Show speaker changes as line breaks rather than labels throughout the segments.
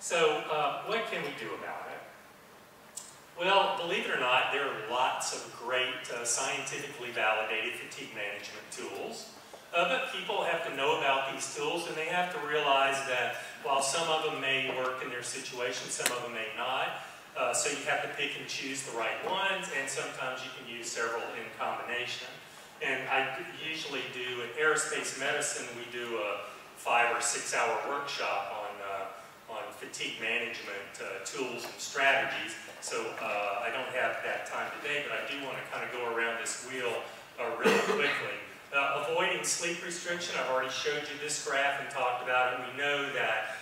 So what can we do about it? Well, believe it or not, there are lots of great scientifically validated fatigue management tools. But people have to know about these tools, and they have to realize that while some of them may work in their situation, some of them may not. So you have to pick and choose the right ones, and sometimes you can use several in combination. And I usually do, in aerospace medicine, we do a 5 or 6 hour workshop on fatigue management tools and strategies. So I don't have that time today, but I do want to kind of go around this wheel really quickly. Avoiding sleep restriction, I've already showed you this graph and talked about it. We know that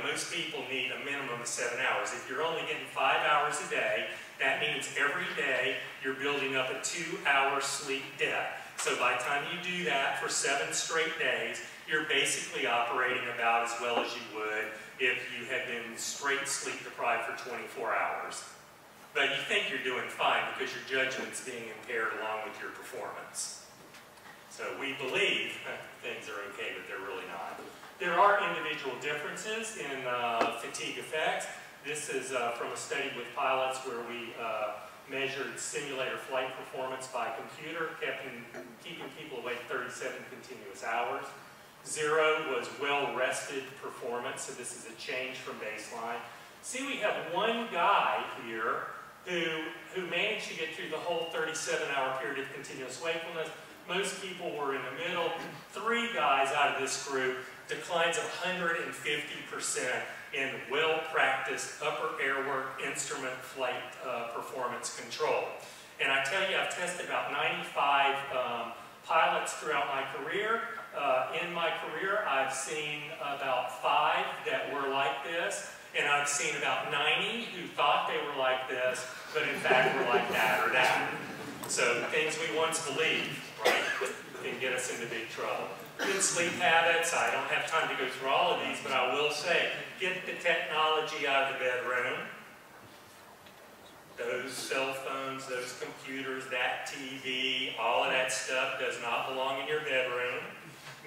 most people need a minimum of 7 hours. If you're only getting 5 hours a day, that means every day you're building up a 2-hour sleep debt. So by the time you do that for 7 straight days, you're basically operating about as well as you would if you had been straight sleep deprived for 24 hours. But you think you're doing fine because your judgment's being impaired along with your performance. So we believe things are okay, but they're really not. There are individual differences in fatigue effects. This is from a study with pilots where we measured simulator flight performance by computer, keeping people awake 37 continuous hours. 0 was well-rested performance, so this is a change from baseline. See, we have one guy here who managed to get through the whole 37-hour period of continuous wakefulness. Most people were in the middle. 3 guys out of this group, declines of 150% in well-practiced upper air work instrument flight performance control. And I tell you, I've tested about 95 pilots throughout my career. In my career, I've seen about 5 that were like this, and I've seen about 90 who thought they were like this, but in fact were like that or that. So things we once believed, right, can get us into big trouble. Good sleep habits, I don't have time to go through all of these, but I will say, get the technology out of the bedroom. Those cell phones, those computers, that TV, all of that stuff does not belong in your bedroom.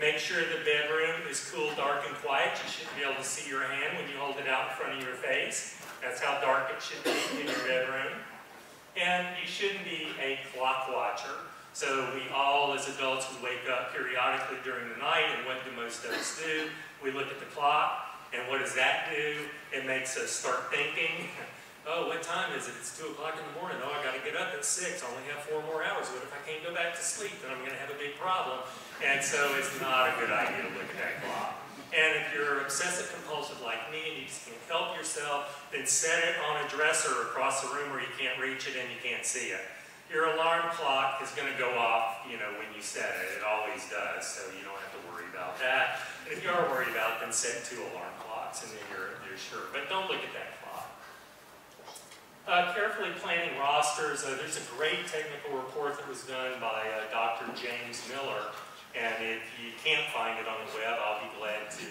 Make sure the bedroom is cool, dark, and quiet. You shouldn't be able to see your hand when you hold it out in front of your face. That's how dark it should be in your bedroom. And you shouldn't be a clock watcher. So we all, as adults, we wake up periodically during the night, and what do most of us do? We look at the clock, and what does that do? It makes us start thinking, oh, what time is it? It's 2 o'clock in the morning. Oh, I got to get up at 6. I only have 4 more hours. What if I can't go back to sleep? Then I'm going to have a big problem. And so it's not a good idea to look at that clock. And if you're obsessive compulsive like me and you just can't help yourself, then set it on a dresser across the room where you can't reach it and you can't see it. Your alarm clock is going to go off, when you set it. It always does, so you don't have to worry about that. And if you are worried about it, then set 2 alarm clocks and then you're sure. But don't look at that clock. Carefully planning rosters. There's a great technical report that was done by Dr. James Miller. And if you can't find it on the web, I'll be glad to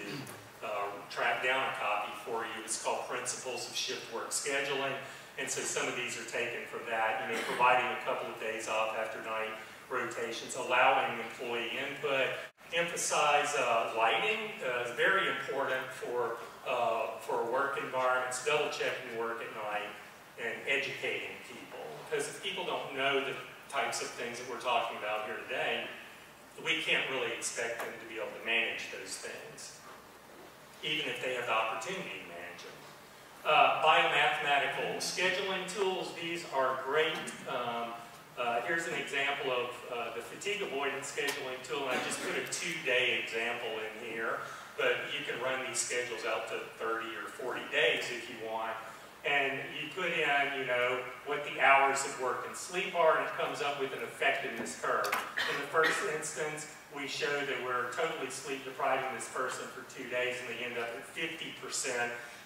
track down a copy for you. It's called Principles of Shift Work Scheduling. And so some of these are taken from that, providing a couple of days off after night rotations, allowing employee input, emphasize lighting is very important for work environments, double checking work at night, and educating people. Because if people don't know the types of things that we're talking about here today, we can't really expect them to be able to manage those things, even if they have the opportunity to manage them. Biomathematical scheduling tools, these are great. Here's an example of the fatigue avoidance scheduling tool, and I just put a 2-day example in here, but you can run these schedules out to 30 or 40 days if you want. And you put in, what the hours of work and sleep are, and it comes up with an effectiveness curve. In the first instance, we show that we're totally sleep depriving this person for 2 days, and they end up at 50%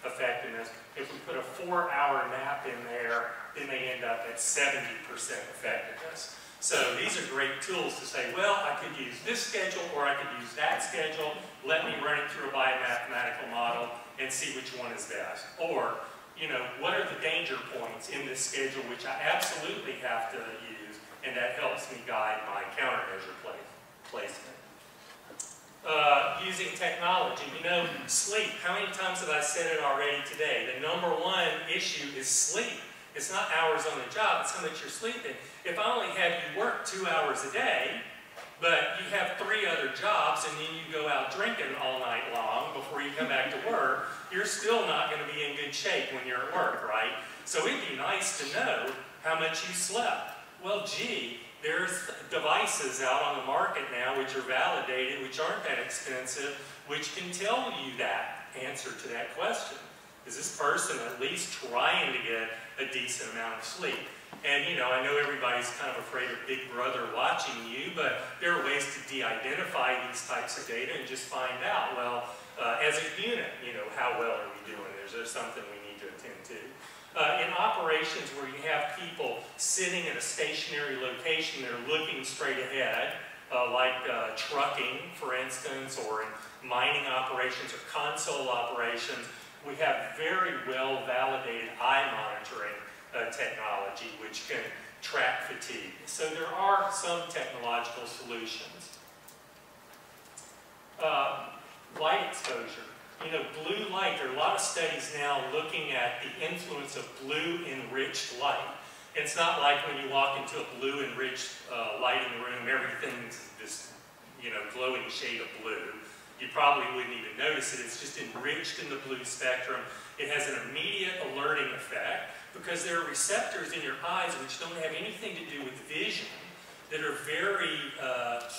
effectiveness. If we put a 4-hour nap in there, then they end up at 70% effectiveness. So these are great tools to say, well, I could use this schedule or I could use that schedule. Let me run it through a biomathematical model and see which one is best. Or, what are the danger points in this schedule which I absolutely have to use, and that helps me guide my countermeasure placement. using technology. You know, sleep. How many times have I said it already today? The number one issue is sleep. It's not hours on the job, it's how much you're sleeping. If I only have you work 2 hours a day, but you have 3 other jobs and then you go out drinking all night long before you come back to work, you're still not going to be in good shape when you're at work, right? So it'd be nice to know how much you slept. Well, gee, there's devices out on the market now which are validated, which aren't that expensive, which can tell you that answer to that question. Is this person at least trying to get a decent amount of sleep? And, you know, I know everybody's kind of afraid of Big Brother watching you, but there are ways to de-identify these types of data and just find out, well, as a unit, you know, how well are we doing? Is there something we need to attend to? In operations where you have people sitting at a stationary location, they're looking straight ahead, like trucking, for instance, or in mining operations or console operations, we have very well validated eye monitoring technology which can track fatigue. So there are some technological solutions. Light exposure. You know, blue light, there are a lot of studies now looking at the influence of blue-enriched light. It's not like when you walk into a blue-enriched lighting room, everything's this, you know, glowing shade of blue. You probably wouldn't even notice it. It's just enriched in the blue spectrum. It has an immediate alerting effect because there are receptors in your eyes which don't have anything to do with vision that are very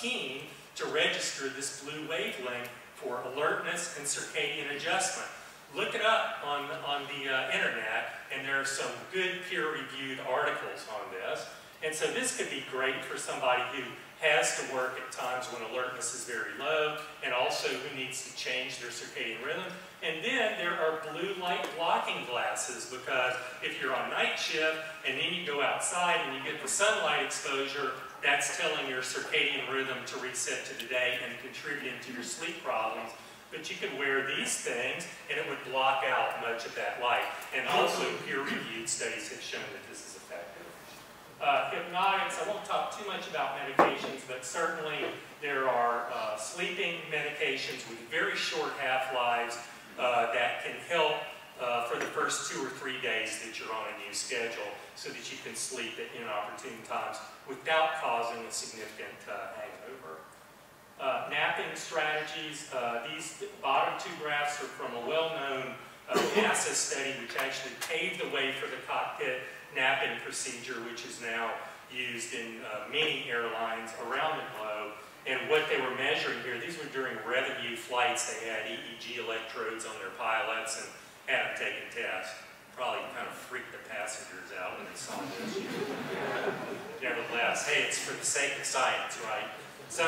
keen to register this blue wavelength for alertness and circadian adjustment. Look it up on the internet, and there are some good peer-reviewed articles on this. And so this could be great for somebody who has to work at times when alertness is very low, and also who needs to change their circadian rhythm. And then there are blue light blocking glasses, because if you're on night shift and then you go outside and you get the sunlight exposure, that's telling your circadian rhythm to reset to the day and contributing to your sleep problems. But you could wear these things and it would block out much of that light. And also peer-reviewed studies have shown that this is effective. Hypnotics, I won't talk too much about medications, but certainly there are sleeping medications with very short half-lives that can help for the first 2 or 3 days that you're on a new schedule, so that you can sleep at inopportune times without causing a significant hangover. Napping strategies, these bottom 2 graphs are from a well-known NASA study which actually paved the way for the cockpit napping procedure, which is now used in many airlines around the globe. And what they were measuring here, these were during revenue flights. They had EEG electrodes on their pilots and had them taking tests. Probably kind of freaked the passengers out when they saw this. Nevertheless, hey, it's for the sake of science, right? So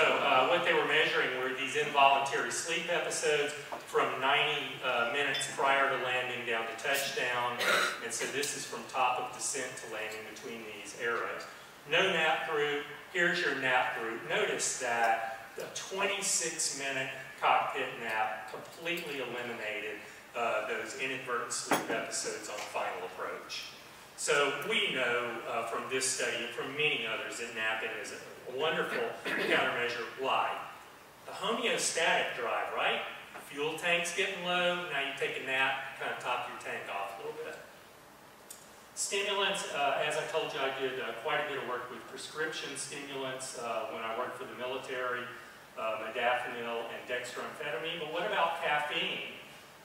what they were measuring were these involuntary sleep episodes from 90 minutes prior to landing down to touchdown. And so this is from top of descent to landing between these arrows. No nap group. Here's your nap group. Notice that the 26-minute cockpit nap completely eliminated those inadvertent sleep episodes on final approach. So we know from this study and from many others that napping is a wonderful countermeasure. Why? The homeostatic drive, right? Fuel tank's getting low, now you take a nap, kind of top your tank off a little bit. Stimulants, as I told you, I did quite a bit of work with prescription stimulants when I worked for the military, modafinil and dextroamphetamine. But what about caffeine?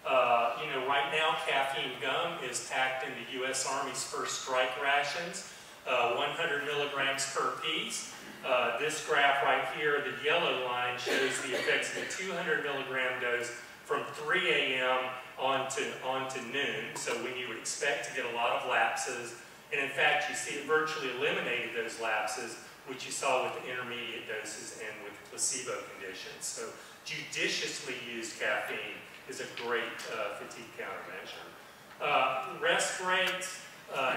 You know, right now caffeine gum is packed in the U.S. Army's first strike rations, 100 milligrams per piece. This graph right here, the yellow line, shows the effects of the 200 milligram dose from 3 a.m. on to noon, so when you would expect to get a lot of lapses. And in fact, you see it virtually eliminated those lapses, which you saw with the intermediate doses and with placebo conditions. So judiciously used caffeine is a great fatigue countermeasure. Rest breaks,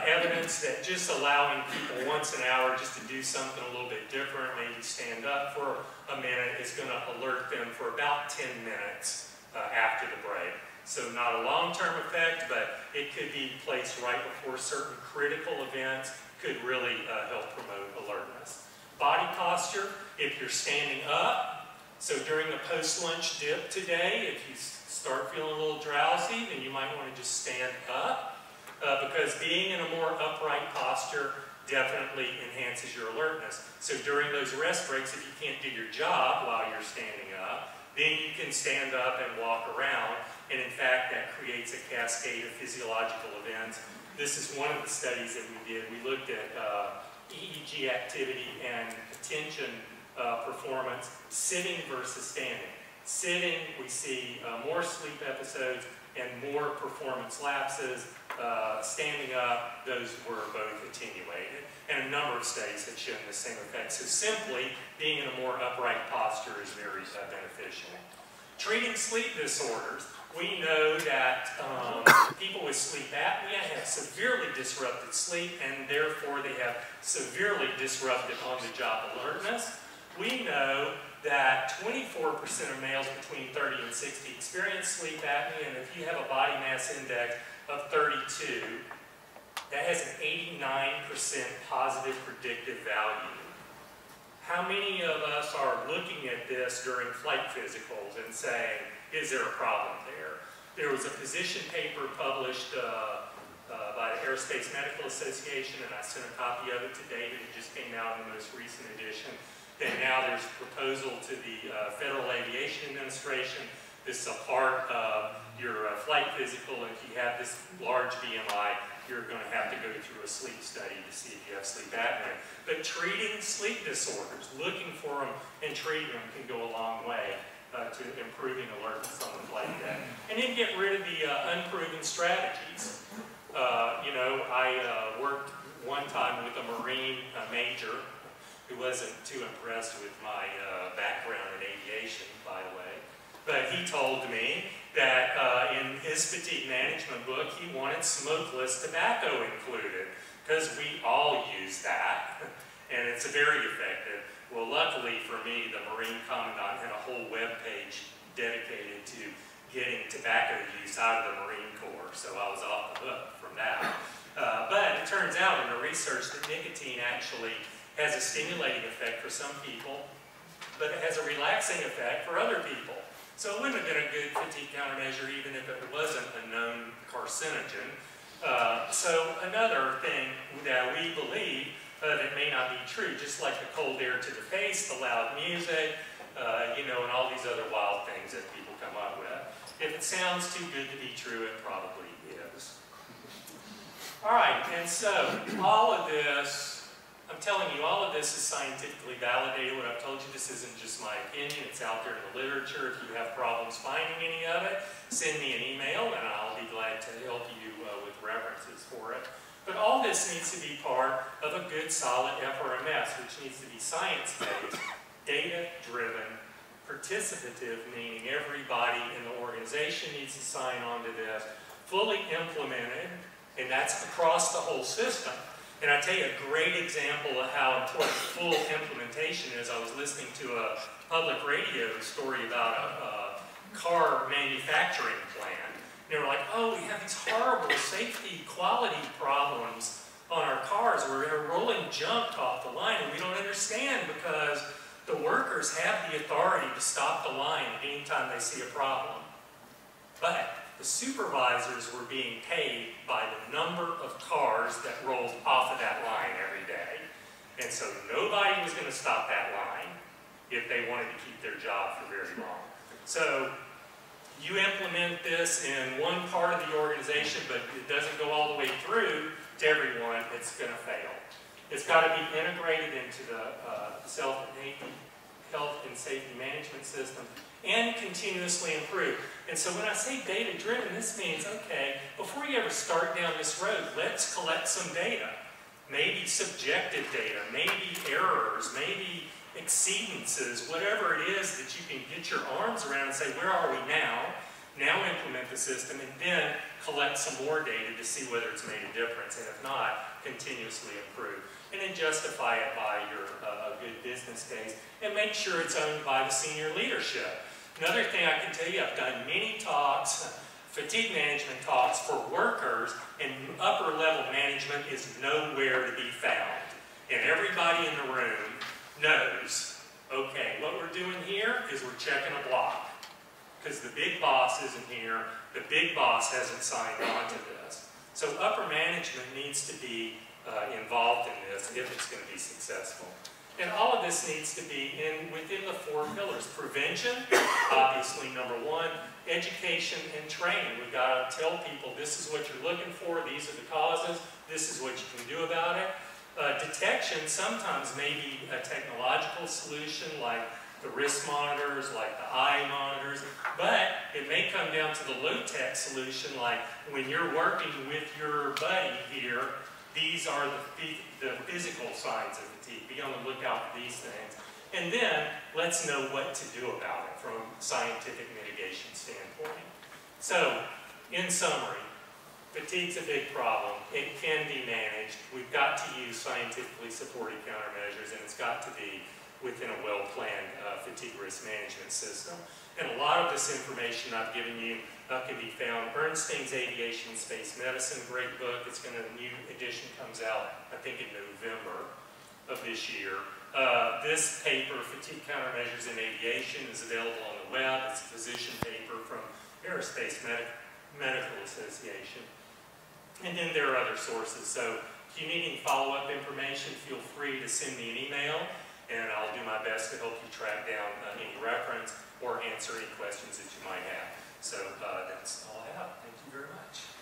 evidence that just allowing people once an hour just to do something a little bit different, maybe stand up for a minute, is going to alert them for about 10 minutes after the break. So not a long-term effect, but it could be placed right before certain critical events, could really help promote alertness. Body posture, if you're standing up, So during the post-lunch dip today, if you start feeling a little drowsy, then you might want to just stand up, because being in a more upright posture definitely enhances your alertness. So during those rest breaks, if you can't do your job while you're standing up, then you can stand up and walk around, and in fact that creates a cascade of physiological events. This is one of the studies that we did. We looked at EEG activity and attention performance, sitting versus standing. Sitting, we see more sleep episodes and more performance lapses. Standing up, those were both attenuated. And a number of studies have shown the same effect. So simply, being in a more upright posture is very beneficial. Treating sleep disorders. We know that people with sleep apnea have severely disrupted sleep, and therefore they have severely disrupted on-the-job alertness. We know that 24% of males between 30 and 60 experience sleep apnea, and if you have a body mass index of 32, that has an 89% positive predictive value. How many of us are looking at this during flight physicals and saying, is there a problem there? There was a position paper published by the Aerospace Medical Association, and I sent a copy of it to David. It just came out in the most recent edition. And now there's a proposal to the Federal Aviation Administration. This is a part of your flight physical, and if you have this large BMI, you're going to have to go through a sleep study to see if you have sleep apnea. But treating sleep disorders, looking for them and treating them can go a long way to improving alertness on the flight deck. And then get rid of the unproven strategies. You know, I worked one time with a Marine major who wasn't too impressed with my background in aviation, by the way. But he told me that in his fatigue management book, he wanted smokeless tobacco included, because we all use that, and it's very effective. Well, luckily for me, the Marine Commandant had a whole web page dedicated to getting tobacco use out of the Marine Corps, so I was off the hook from that. But it turns out in the research that nicotine actually has a stimulating effect for some people, but it has a relaxing effect for other people. So it wouldn't have been a good fatigue countermeasure even if it wasn't a known carcinogen. So another thing that we believe that may not be true, just like the cold air to the face, the loud music, you know, and all these other wild things that people come up with. If it sounds too good to be true, it probably is. All right, and so all of this, I'm telling you, all of this is scientifically validated. What I've told you, this isn't just my opinion. It's out there in the literature. If you have problems finding any of it, send me an email, and I'll be glad to help you with references for it. But all this needs to be part of a good, solid FRMS, which needs to be science-based, data-driven, participative, meaning everybody in the organization needs to sign on to this, fully implemented, and that's across the whole system. And I tell you a great example of how important full implementation is. I was listening to a public radio story about a car manufacturing plant. And they were like, oh, we have these horrible safety quality problems on our cars where they're rolling junk off the line, and we don't understand because the workers have the authority to stop the line anytime they see a problem. But the supervisors were being paid by the number of cars that rolled off of that line every day. And so nobody was going to stop that line if they wanted to keep their job for very long. So you implement this in one part of the organization, but it doesn't go all the way through to everyone, it's going to fail. It's got to be integrated into the health and safety management system and continuously improve. And so when I say data-driven, this means, okay, before you ever start down this road, let's collect some data. Maybe subjective data, maybe errors, maybe exceedances, whatever it is that you can get your arms around and say, where are we now? Now implement the system, and then collect some more data to see whether it's made a difference, and if not, continuously improve. And then justify it by your good business case, and make sure it's owned by the senior leadership. Another thing I can tell you, I've done many talks, fatigue management talks for workers, and upper level management is nowhere to be found. And everybody in the room knows, okay, what we're doing here is we're checking a block. Because the big boss isn't here, the big boss hasn't signed on to this. So upper management needs to be involved in this if it's going to be successful. And all of this needs to be within the 4 pillars. Prevention, obviously number 1. Education and training. We've got to tell people this is what you're looking for, these are the causes, this is what you can do about it. Detection sometimes may be a technological solution like the wrist monitors, like the eye monitors, but it may come down to the low-tech solution like when you're working with your buddy here, these are the physical signs of fatigue. Be on the lookout for these things. And then let's know what to do about it from a scientific mitigation standpoint. So, in summary, fatigue's a big problem. It can be managed. We've got to use scientifically supported countermeasures, and it's got to be within a well-planned fatigue risk management system. And a lot of this information I've given you can be found. Bernstein's Aviation and Space Medicine, great book. It's going to, a new edition comes out, I think, in November of this year. This paper, Fatigue Countermeasures in Aviation, is available on the web. It's a physician paper from Aerospace Medical Association. And then there are other sources. So if you need any follow-up information, feel free to send me an email, and I'll do my best to help you track down any reference or answer any questions that you might have. So that's all I have. Thank you very much.